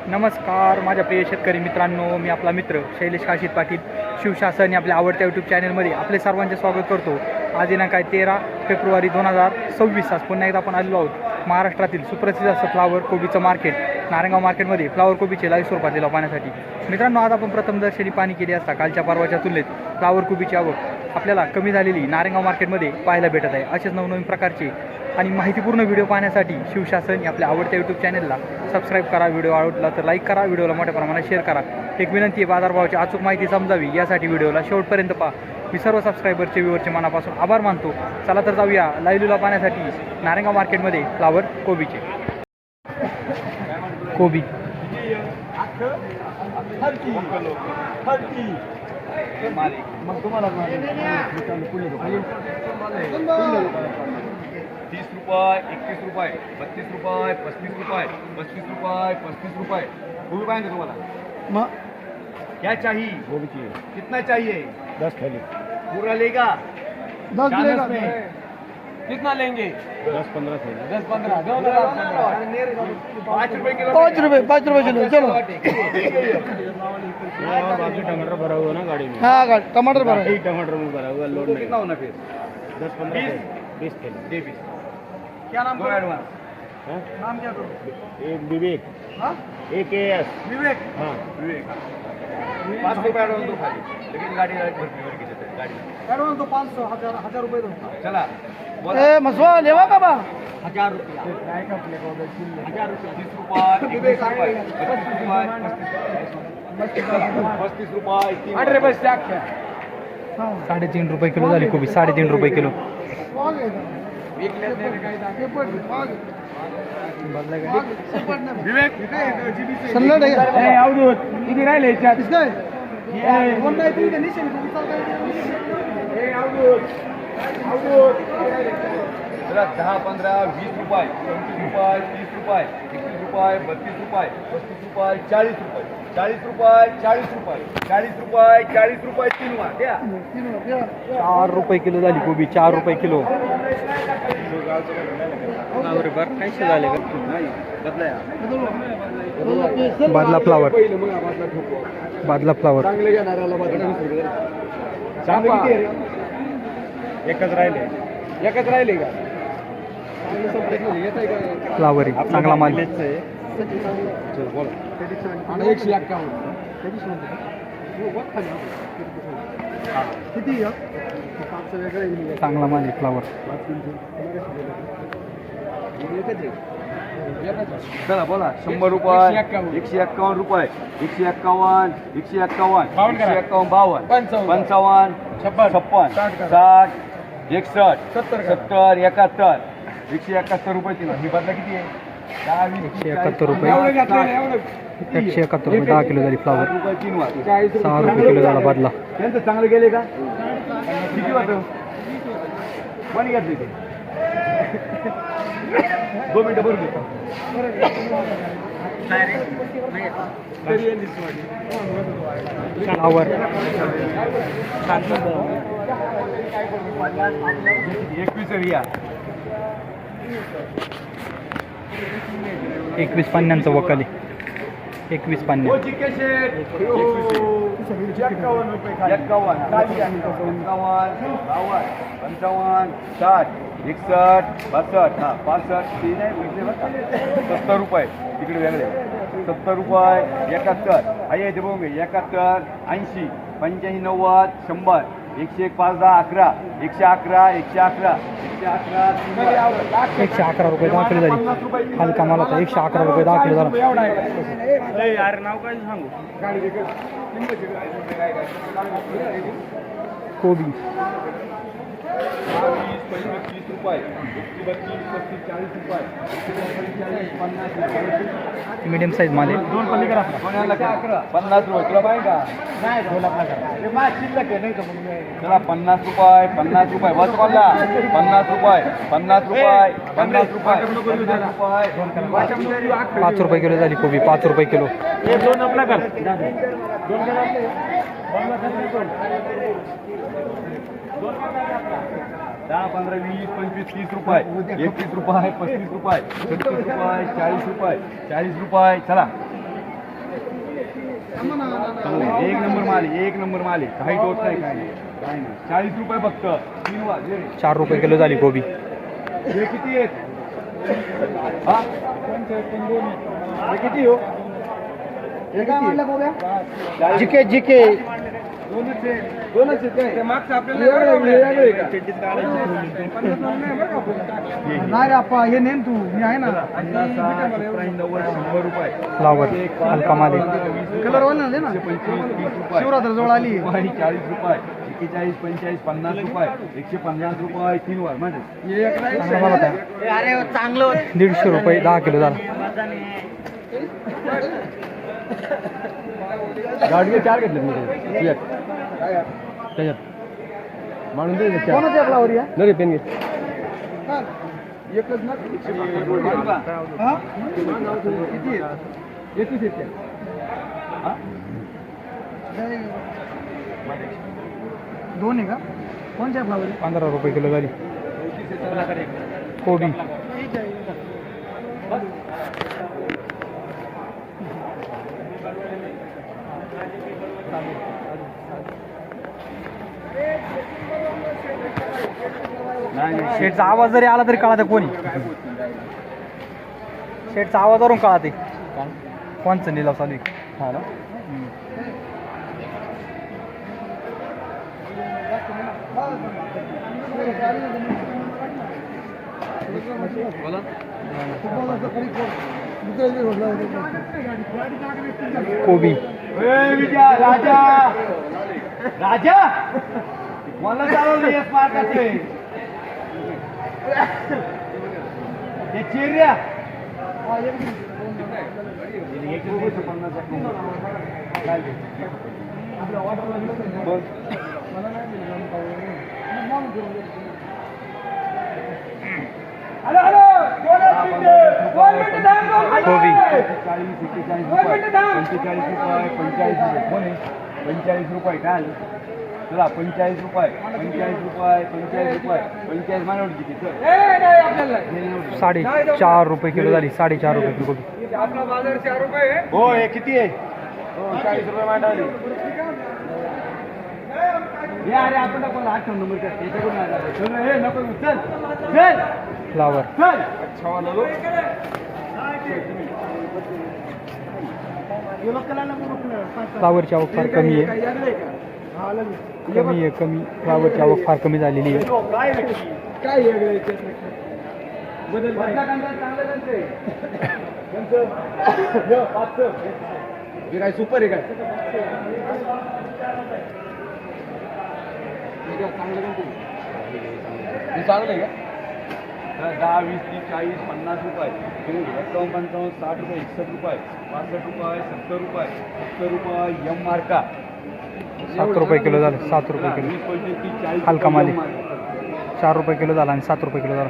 नमस्कार माझ्या प्रिय शेतकरी मित्रांनो, मी आपला मित्र शैलेश काशीद पाटील शिवशासन या आपल्या आवडत्या यूट्यूब चॅनलमध्ये आपले सर्वांचे स्वागत करतो. आज दिनांक आहे 13 फेब्रुवारी 2026. आज पुन्हा एकदा आपण आलेलो आहोत महाराष्ट्रातील सुप्रसिद्ध असं फ्लावर कोबीचं मार्केट नारायणगाव मार्केटमध्ये फ्लावर कोबीचे लाईव्ह स्वरूपात लिलाव पाहण्यासाठी. मित्रांनो, आज आपण प्रथम दर्शनी पाणी केली असता कालच्या परवाच्या तुलनेत फ्लावर कोबीची आवक आपल्याला कमी झालेली नारायणगाव मार्केटमध्ये पाहायला भेटत आहे. असेच नवनवीन प्रकारचे आणि माहितीपूर्ण व्हिडिओ पाहण्यासाठी शिवशासन या आपल्या आवडत्या यूट्यूब चॅनलला सबस्क्राईब करा. व्हिडिओ आवडला तर लाईक करा, व्हिडिओला मोठ्या प्रमाणात शेअर करा. एक विनंती आहे, बाजारभावाची अचूक माहिती समजावी यासाठी व्हिडिओला शेवटपर्यंत पहा. मी सर्व सबस्क्रायबरचे व्ह्यूवरचे मनापासून आभार मानतो. चला तर जाऊया लाईव्ह पाहण्यासाठी नारायणगाव मार्केटमध्ये फ्लावर कोबीचे. कोबी मग तुम्हाला 30 रुपये, 31 रुपये, 32 रुपये, 35 रुपये, 35 रुपये, 35 रुपये. गोभी पाएंगे तुम्हारा मग क्या चाहिए? गोभी चाहिए कितना चाहिए? 10 थैली, पूरा लेगा? 10 चालीस लेगा. में कितना लेंगे? 10-15 थैली. 10-15 5 रुपए किलो. 5 रुपये किलो. चलो और बाकी टमाटर भरा हुआ ना गाड़ी में. हाँ का टमाटर भरा बाकी टमाटर में भरा हुआ, लोड नहीं. कितना होना फिर? 10-15 थैली, 20 थैली. दे 20. क्या नाम दो एडवांस. हाँ? नाम क्या करो? एक विवेक, हाँ एक एस. विवेक. हाँ, विवेक. 5 रुपये एडवांस दो खाली. लेकिन गाड़ी भरती की देते गाड़ी. एडवांस तो 500 हजार रुपये दो. चला. ए मसवा लेवा का बा 1000 रुपया. 1000 रुपये. 30 रुपये, 31 रुपये, 35 रुपये, 35 रुपये, 18 बस टाक. 3.5 रुपये किलो झाली कोबी. 3.5 रुपये किलो. विवेक. किती राहिले याच्यात? चला 10, 15, 20 रुपये, 25 रुपये, 30 रुपये, 31 रुपये, 32 रुपये, 35 रुपये, 40 रुपये, 40 रुपये, 40 रुपये, 40 रुपये, 40 रुपये, 3 वा द्या. 4 रुपये किलो झाली कोबी. 4 रुपये किलो. कायसे झाले बादला फ्लावर. बादला फ्लावर. एकच राहिले. एकच राहिले का? फ्लावर आहे. चांगला माल. 151. चांगला माल आहे फ्लावर. चला बोला. 100 रुपये, 151 रुपये, 151, 151, 151, 52, 55, 56, 60, 61, 70, 71, 171 रुपये तिला. ही बदला किती आहे? 10, 20, 171 रुपये. एवढं घातलं ना, एवढं. 171 रुपये. 10 किलो झाली फ्लावर. 4 रुपये 3 वा. 6 रुपये किलो झाला बादला. त्यांचं चांगलं गेले का? किती वाटतं? कोणी घेतली ते? 2 मिनिटं भरून घेतो. फ्लावर 21 रिया. 21 पान्यांचं वकाली. 21 पान्या. 51 रुपये. 51, 55, 60, 61, 62, हा 65, 3 आहे भेटले बघा. 70 रुपये तिकडे वेगळे. 70 रुपये, 71 आहे ते बघून घे. 71, 80, 85, 90, 100, 101, 5, 10, 11, 111, 111, 111, 111 रुपये 10 किलो झाली. हलका माल होता. 111 रुपये 10 किलो झाला. एवढा आहे. यार नाव काय सांगू. कोबी 30 रुपये, 32, 35, 40 रुपये, 45, 50, मीडियम साईज माल आहे. 50 रुपये. तुला पाहिजे का? चला 50 रुपये, 50 रुपये बस बोलला. 50 रुपये, 50 रुपये, 50 रुपये, 50 रुपये. 5 रुपये किलो झाली कोबी. 5 रुपये किलो. 10, 15, 20, 25, 30 रुपये, 31 रुपये, 35 रुपये, 36 रुपये, 40 रुपये, 40 रुपये. चला एक नंबर माल आहे, एक नंबर माल आहे. काही होत नाही, काय नाही, काय नाही. 40 रुपये फक्त 3 वार. 4 रुपये किलो झाली कोबी. हे किती आहेत? हा? हे किती हो? हे काय म्हणलं गोब्या? जिके जिके दोनच आहे. दोनच आहेत काय? मागचं आपल्याला वेगळं आहे का? नाही रे अप्पा, हे नेम तू, मी आहे ना. 50, 60, 70, 90, 100 रुपये. फ्लावर हलका माल आहे. कलर वाला दे ना. 125, 30 रुपये. शिवरात्र जवळ आली. 40 रुपये, 41, 45, 50 रुपये, 150 रुपये 3 वार म्हणजे हे एक राईस चांगला माल होता. 150 रुपये 10 किलो झाला. गाडगे 4 घेतले मी एक. त्याच्यात म्हणून दे चार. कोणाचं आहे फ्लावर या? नाही पेन घे. हा. एकच ना. हा? किती आहे? 31 आहेत. हा? दोन आहे का? कोणत्या आहे फ्लावर? 15 रुपये किलो झाली कोबी. नाही नाही. शेटचा आवाज जरी आला तरी कळा कोणी. शेटचा आवाजावरून कळा कोणचं लिलाव चालू आहे. हा ना? कोबी ए, विजया, राजा राजा मला चालवलं एक मार्काचे हे चिर्या कोबी 45 रुपये काय आलं? चला 45 रुपये 45 रुपये 45 रुपये 45 मानवड किती सर 4.5 रुपये किलो झाली. 4.5 रुपये किलो कोबी. आपला बाजार 4 रुपये आहे. हो हे किती आहे? 40 रुपये मांडवली. हे अरे आपण नको 8 नंबर त्याच्याकडून चल हे नको चल चल फ्लावर चल. अच्छा वाला लो. फ्लावरची आवक फार कमी आहे. कमी फ्लावरची आवक फार कमी झालेली आहे. काय वेगळं आहे त्याच्यात? बदल चांगलं त्यांचे हे काय सुपर आहे काय? हे चांगलं आहे का? 10, 20, 30, 40, 50 रुपये 55, 60 रुपये 61 रुपये 65 रुपये 70 रुपये 70 रुपये एम मार्का 7 रुपये किलो झालं. 7 रुपये किलो 20, 25, 30, 40 हलका माल आहे. एम मार्का. 4 रुपये किलो झाला आणि 7 रुपये किलो झाला.